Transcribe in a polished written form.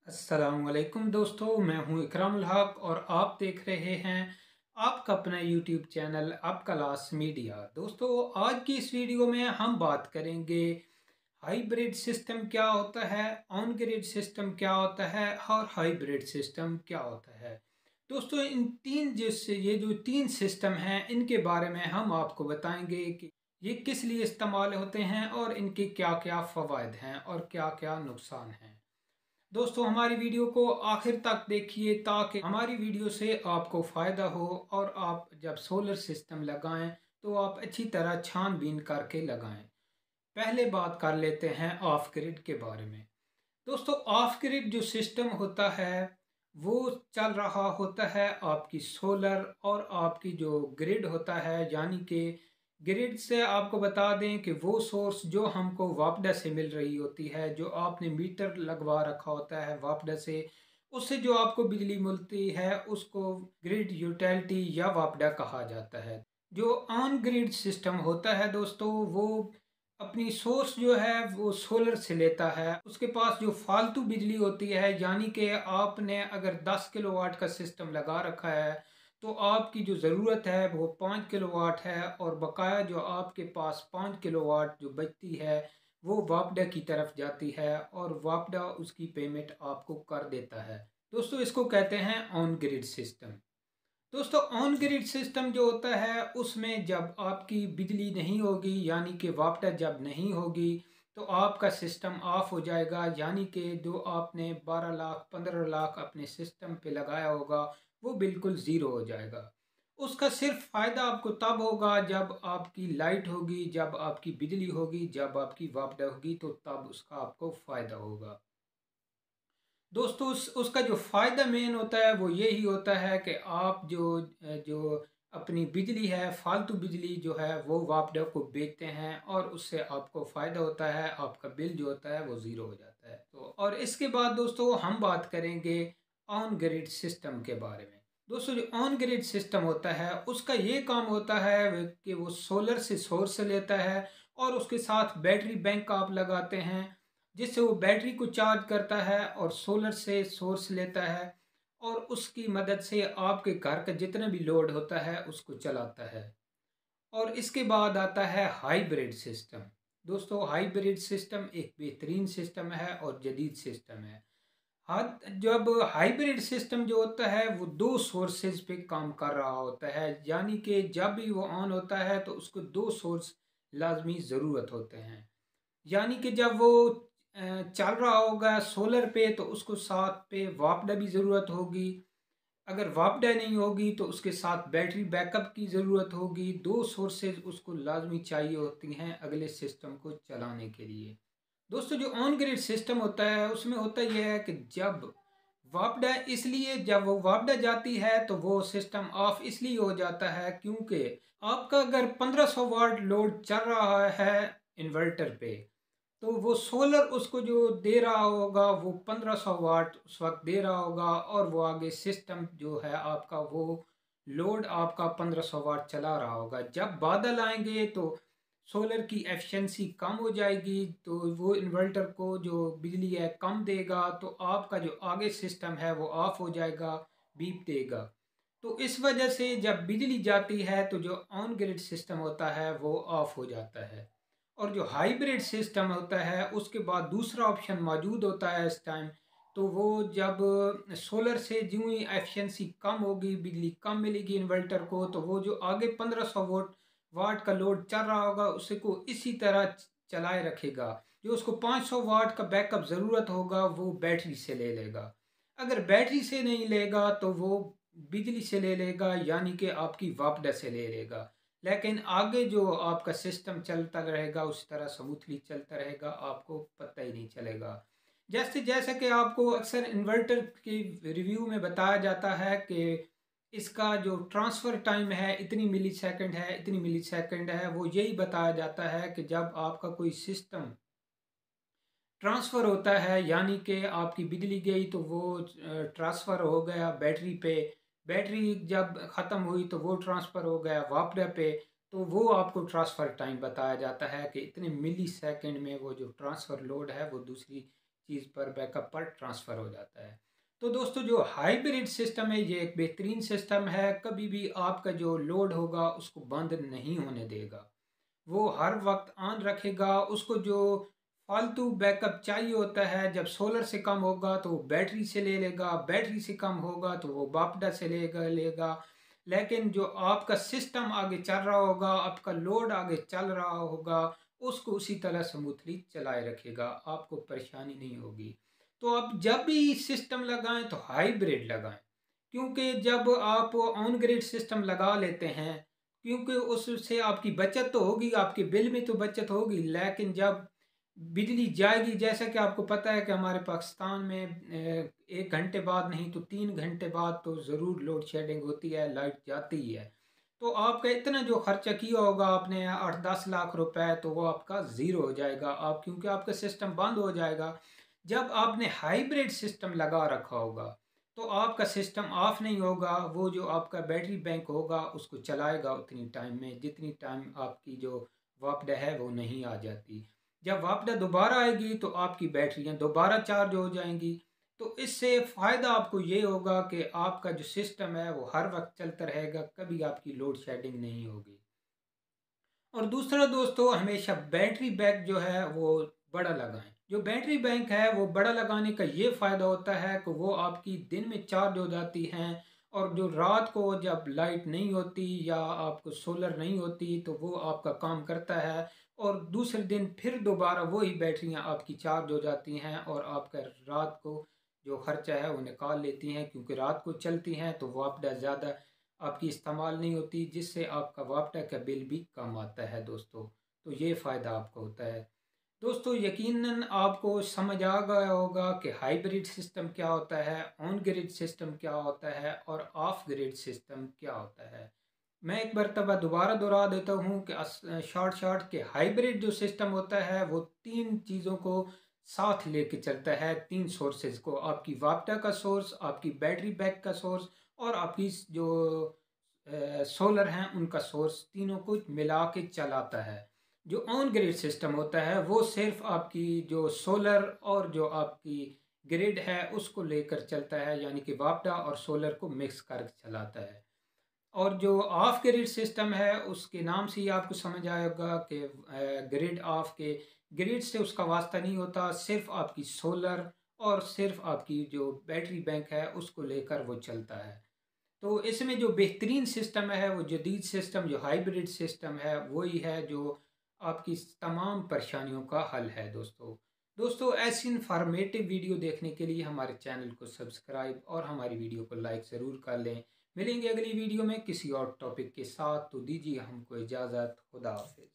अस्सलामुअलैकुम दोस्तों, मैं हूं इकरामुल हक और आप देख रहे हैं आपका अपना यूट्यूब चैनल आपका लास्ट मीडिया। दोस्तों, आज की इस वीडियो में हम बात करेंगे हाइब्रिड सिस्टम क्या होता है, ऑन ग्रिड सिस्टम क्या होता है और हाइब्रिड सिस्टम क्या होता है। दोस्तों, इन तीन ये जो तीन सिस्टम हैं इनके बारे में हम आपको बताएंगे कि ये किस लिए इस्तेमाल होते हैं और इनके क्या क्या फ़वाइद हैं और क्या क्या नुकसान हैं। दोस्तों, हमारी वीडियो को आखिर तक देखिए ताकि हमारी वीडियो से आपको फ़ायदा हो और आप जब सोलर सिस्टम लगाएं तो आप अच्छी तरह छानबीन करके लगाएं। पहले बात कर लेते हैं ऑफ ग्रिड के बारे में। दोस्तों, ऑफ ग्रिड जो सिस्टम होता है वो चल रहा होता है आपकी सोलर और आपकी जो ग्रिड होता है, यानी कि ग्रिड से आपको बता दें कि वो सोर्स जो हमको वापडा से मिल रही होती है, जो आपने मीटर लगवा रखा होता है वापडा से, उससे जो आपको बिजली मिलती है उसको ग्रिड यूटिलिटी या वापडा कहा जाता है। जो ऑन ग्रिड सिस्टम होता है दोस्तों, वो अपनी सोर्स जो है वो सोलर से लेता है। उसके पास जो फालतू बिजली होती है, यानी कि आपने अगर 10 किलोवाट का सिस्टम लगा रखा है तो आपकी जो ज़रूरत है वो 5 किलोवाट है और बकाया जो आपके पास 5 किलोवाट जो बचती है वो वापडा की तरफ जाती है और वापडा उसकी पेमेंट आपको कर देता है। दोस्तों, इसको कहते हैं ऑन ग्रिड सिस्टम। दोस्तों, ऑन ग्रिड सिस्टम जो होता है उसमें जब आपकी बिजली नहीं होगी, यानी कि वापटा जब नहीं होगी, तो आपका सिस्टम ऑफ हो जाएगा। यानी कि जो आपने 12 लाख 15 लाख अपने सिस्टम पे लगाया होगा वो बिल्कुल ज़ीरो हो जाएगा। उसका सिर्फ फ़ायदा आपको तब होगा जब आपकी लाइट होगी, जब आपकी बिजली होगी, जब आपकी वापटा होगी, तो तब उसका आपको फ़ायदा होगा। दोस्तों, उसका जो फ़ायदा मेन होता है वो यही होता है कि आप जो अपनी बिजली है, फालतू बिजली जो है वो वापडा को बेचते हैं और उससे आपको फ़ायदा होता है, आपका बिल जो होता है वो ज़ीरो हो जाता है। तो और इसके बाद दोस्तों हम बात करेंगे ऑन ग्रिड सिस्टम के बारे में। दोस्तों, जो ऑन ग्रिड सिस्टम होता है उसका ये काम होता है कि वो सोलर से सोर्स लेता है और उसके साथ बैटरी बैंक आप लगाते हैं, जिससे वो बैटरी को चार्ज करता है और सोलर से सोर्स लेता है और उसकी मदद से आपके घर का जितना भी लोड होता है उसको चलाता है। और इसके बाद आता है हाइब्रिड सिस्टम। दोस्तों, हाइब्रिड सिस्टम एक बेहतरीन सिस्टम है और जदीद सिस्टम है। हाँ, जब हाइब्रिड सिस्टम जो होता है वो दो सोर्सेज पे काम कर रहा होता है, यानी कि जब भी वो ऑन होता है तो उसको दो सोर्स लाजमी ज़रूरत होते हैं। यानी कि जब वो चल रहा होगा सोलर पे तो उसको साथ पे वापडा भी ज़रूरत होगी। अगर वापडा नहीं होगी तो उसके साथ बैटरी बैकअप की ज़रूरत होगी। दो सोर्सेज उसको लाजमी चाहिए होती हैं अगले सिस्टम को चलाने के लिए। दोस्तों, जो ऑन ग्रिड सिस्टम होता है उसमें होता यह है कि जब वो वापडा जाती है तो वो सिस्टम ऑफ इसलिए हो जाता है क्योंकि आपका अगर 1500 वाट लोड चल रहा है इन्वर्टर पे, तो वो सोलर उसको जो दे रहा होगा वो 1500 वाट उस वक्त दे रहा होगा और वो आगे सिस्टम जो है आपका वो लोड आपका 1500 वाट चला रहा होगा। जब बादल आएंगे तो सोलर की एफिशिएंसी कम हो जाएगी, तो वो इन्वर्टर को जो बिजली है कम देगा, तो आपका जो आगे सिस्टम है वो ऑफ हो जाएगा, बीप देगा। तो इस वजह से जब बिजली जाती है तो जो ऑन ग्रिड सिस्टम होता है वो ऑफ हो जाता है। और जो हाइब्रिड सिस्टम होता है उसके बाद दूसरा ऑप्शन मौजूद होता है इस टाइम। तो वो जब सोलर से जो ही एफिशिएंसी कम होगी, बिजली कम मिलेगी इन्वर्टर को, तो वो जो आगे 1500 वोट वाट का लोड चल रहा होगा उसको इसी तरह चलाए रखेगा। जो उसको 500 वाट का बैकअप ज़रूरत होगा वो बैटरी से ले लेगा। अगर बैटरी से नहीं लेगा तो वो बिजली से ले लेगा, यानी कि आपकी वापडा से ले लेगा। लेकिन आगे जो आपका सिस्टम चलता रहेगा उस तरह स्मूथली चलता रहेगा, आपको पता ही नहीं चलेगा। जैसे जैसे कि आपको अक्सर इन्वर्टर की रिव्यू में बताया जाता है कि इसका जो ट्रांसफ़र टाइम है इतनी मिली सेकंड है, इतनी मिली सेकंड है। वो यही बताया जाता है कि जब आपका कोई सिस्टम ट्रांसफ़र होता है, यानी कि आपकी बिजली गई तो वो ट्रांसफ़र हो गया बैटरी पे, बैटरी जब ख़त्म हुई तो वो ट्रांसफ़र हो गया वापडा पे, तो वो आपको ट्रांसफ़र टाइम बताया जाता है कि इतने मिली सेकंड में वो जो ट्रांसफ़र लोड है वो दूसरी चीज़ पर, बैकअप पर ट्रांसफ़र हो जाता है। तो दोस्तों जो हाइब्रिड सिस्टम है ये एक बेहतरीन सिस्टम है, कभी भी आपका जो लोड होगा उसको बंद नहीं होने देगा। वो हर वक्त ऑन रखेगा। उसको जो फालतू बैकअप चाहिए होता है, जब सोलर से कम होगा तो वो बैटरी से ले लेगा, बैटरी से कम होगा तो वो बापडा से लेगा। लेकिन जो आपका सिस्टम आगे चल रहा होगा, आपका लोड आगे चल रहा होगा, उसको उसी तरह स्मूथली चलाए रखेगा, आपको परेशानी नहीं होगी। तो आप जब भी सिस्टम लगाएं तो हाइब्रिड लगाएं, क्योंकि जब आप ऑन ग्रिड सिस्टम लगा लेते हैं, क्योंकि उससे आपकी बचत तो होगी, आपके बिल में तो बचत होगी, लेकिन जब बिजली जाएगी, जैसा कि आपको पता है कि हमारे पाकिस्तान में 1 घंटे बाद नहीं तो 3 घंटे बाद तो ज़रूर लोड शेडिंग होती है, लाइट जाती ही है। तो आपका इतना जो खर्चा किया होगा आपने 8-10 लाख रुपए, तो वो आपका ज़ीरो हो जाएगा, आप क्योंकि आपका सिस्टम बंद हो जाएगा। जब आपने हाइब्रिड सिस्टम लगा रखा होगा तो आपका सिस्टम ऑफ नहीं होगा, वो जो आपका बैटरी बैंक होगा उसको चलाएगा उतनी टाइम में जितनी टाइम आपकी जो वापडा है वो नहीं आ जाती। जब वापडा दोबारा आएगी तो आपकी बैटरियां दोबारा चार्ज हो जाएंगी। तो इससे फ़ायदा आपको ये होगा कि आपका जो सिस्टम है वो हर वक्त चलता रहेगा, कभी आपकी लोड शेडिंग नहीं होगी। और दूसरा दोस्तों, हमेशा बैटरी बैक जो है वो बड़ा लगाएं। जो बैटरी बैंक है वो बड़ा लगाने का ये फ़ायदा होता है कि वो आपकी दिन में चार्ज हो जाती हैं, और जो रात को जब लाइट नहीं होती या आपको सोलर नहीं होती तो वो आपका काम करता है, और दूसरे दिन फिर दोबारा वही बैटरियां आपकी चार्ज हो जाती हैं और आपका रात को जो खर्चा है वो निकाल लेती हैं, क्योंकि रात को चलती हैं तो वो आपका ज़्यादा आपकी इस्तेमाल नहीं होती, जिससे आपका वापटा का बिल भी कम आता है दोस्तों। तो ये फ़ायदा आपको होता है। दोस्तों यकीनन आपको समझ आ गया होगा कि हाइब्रिड सिस्टम क्या होता है, ऑन ग्रिड सिस्टम क्या होता है और ऑफ ग्रिड सिस्टम क्या होता है। मैं एक मरतबा दोबारा दोहरा देता हूँ कि शॉर्ट के हाइब्रिड जो सिस्टम होता है वो 3 चीज़ों को साथ लेके चलता है, 3 सोर्सेज को, आपकी वापटा का सोर्स, आपकी बैटरी बैक का सोर्स और आपकी जो सोलर हैं उनका सोर्स, तीनों को मिला के चलाता है। जो ऑन ग्रिड सिस्टम होता है वो सिर्फ आपकी जो सोलर और जो आपकी ग्रिड है उसको लेकर चलता है, यानी कि वापडा और सोलर को मिक्स करके चलाता है। और जो ऑफ ग्रिड सिस्टम है उसके नाम से ही आपको समझ आएगा कि ग्रिड ऑफ के, ग्रिड से उसका वास्ता नहीं होता, सिर्फ आपकी सोलर और सिर्फ आपकी जो बैटरी बैंक है उसको लेकर वो चलता है। तो इसमें जो बेहतरीन सिस्टम है वो जदीद सिस्टम जो हाइब्रिड सिस्टम है वही है जो आपकी तमाम परेशानियों का हल है दोस्तों। दोस्तों ऐसी इन्फॉर्मेटिव वीडियो देखने के लिए हमारे चैनल को सब्सक्राइब और हमारी वीडियो को लाइक ज़रूर कर लें। मिलेंगे अगली वीडियो में किसी और टॉपिक के साथ, तो दीजिए हमको इजाज़त। खुदा हाफिज़।